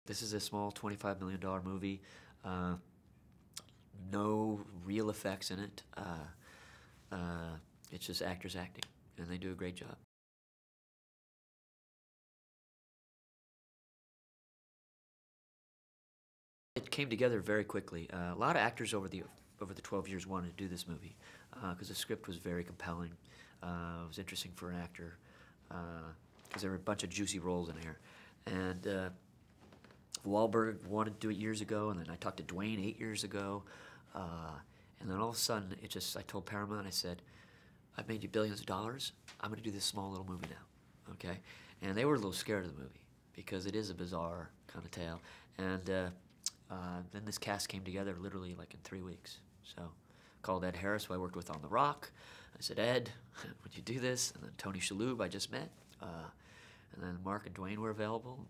This is a small $25 million movie. Uh, no real effects in it. It's just actors acting, and they do a great job. It came together very quickly. A lot of actors over the 12 years wanted to do this movie because the script was very compelling. It was interesting for an actor because there were a bunch of juicy roles in here. And Wahlberg wanted to do it years ago, and then I talked to Dwayne 8 years ago. And then all of a sudden, I told Paramount, I said, I've made you billions of dollars. I'm going to do this small little movie now, okay? And they were a little scared of the movie because it is a bizarre kind of tale. And then this cast came together literally like in 3 weeks. So called Ed Harris, who I worked with on The Rock. I said, Ed, would you do this? And then Tony Shalhoub, I just met. And then Mark and Dwayne were available.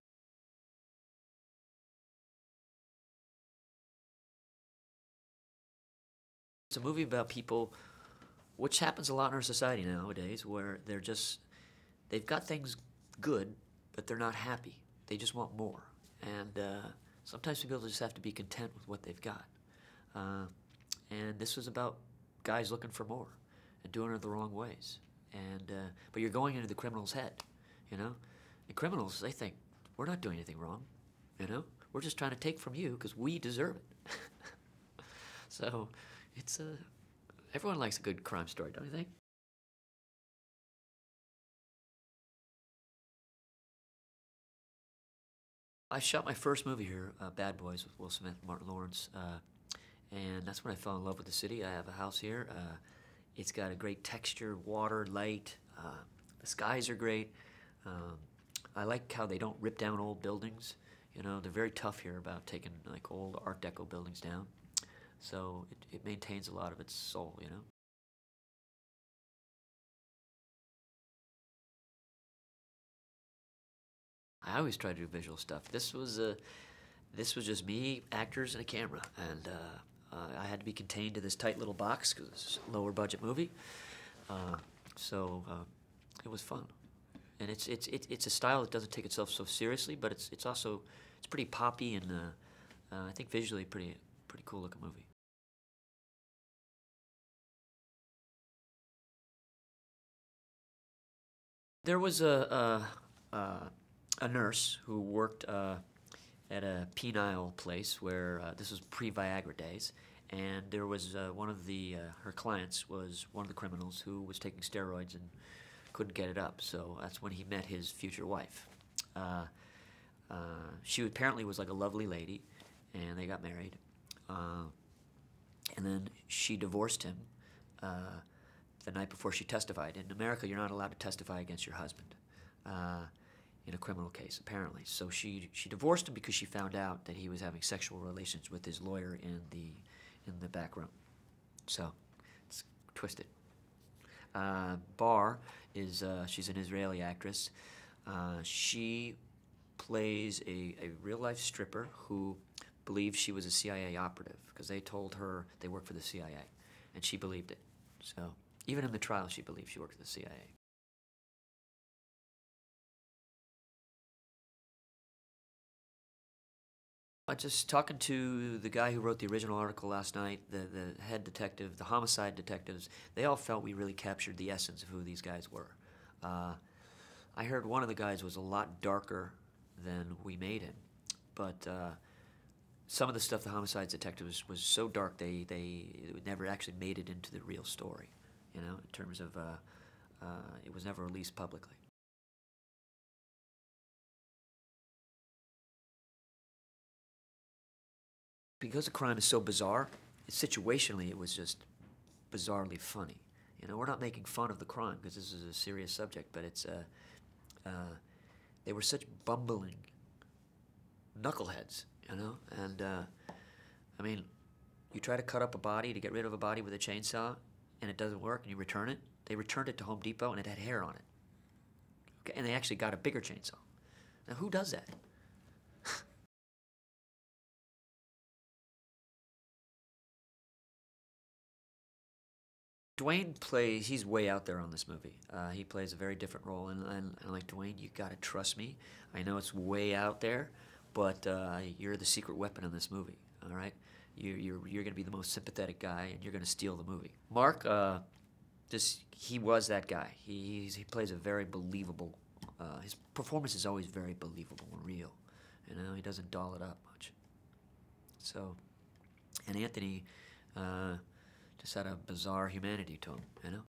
It's a movie about people, which happens a lot in our society nowadays, where they've got things good, but they're not happy. They just want more. And sometimes people just have to be content with what they've got. And this was about guys looking for more and doing it the wrong ways. But you're going into the criminal's head, you know? And criminals, they think, we're not doing anything wrong, you know? We're just trying to take from you because we deserve it. So everyone likes a good crime story, don't you think? I shot my first movie here, Bad Boys, with Will Smith and Martin Lawrence, and that's when I fell in love with the city. I have a house here. It's got a great texture, water, light. The skies are great. I like how they don't rip down old buildings. You know, they're very tough here about taking like old Art Deco buildings down. So it maintains a lot of its soul, you know. I always try to do visual stuff. This was just me, actors, and a camera, and I had to be contained to this tight little box because it's a lower budget movie. So it was fun, and it's a style that doesn't take itself so seriously, but it's also pretty poppy and I think visually pretty cool looking movie. There was a nurse who worked at a penile place where this was pre-Viagra days, and there was one of her clients was one of the criminals who was taking steroids and couldn't get it up. So that's when he met his future wife. She apparently was like a lovely lady, and they got married. And then she divorced him the night before she testified. In America, you're not allowed to testify against your husband in a criminal case, apparently. So she divorced him because she found out that he was having sexual relations with his lawyer in the back room. So it's twisted. Bar she's an Israeli actress. She plays a real-life stripper who believes she was a CIA operative because they told her they worked for the CIA, and she believed it. So even in the trial, she believed she worked for the CIA. Just talking to the guy who wrote the original article last night, the head detective, the homicide detectives, they all felt we really captured the essence of who these guys were. I heard one of the guys was a lot darker than we made him, but some of the stuff the homicide detectives was so dark they never actually made it into the real story, you know, in terms of it was never released publicly. Because the crime is so bizarre, situationally it was just bizarrely funny. You know, we're not making fun of the crime because this is a serious subject, but they were such bumbling knuckleheads, you know? And, I mean, you try to cut up a body to get rid of a body with a chainsaw, and it doesn't work, and you return it. They returned it to Home Depot, and it had hair on it. Okay? And they actually got a bigger chainsaw. Now, who does that? Dwayne he's way out there on this movie. He plays a very different role, and like, Dwayne, you gotta trust me. I know it's way out there, but you're the secret weapon in this movie. All right, you're going to be the most sympathetic guy, and you're going to steal the movie. Mark, he was that guy. He plays a very believable. His performance is always very believable and real. You know, he doesn't doll it up much. So, and Anthony just had a bizarre humanity to him. You know.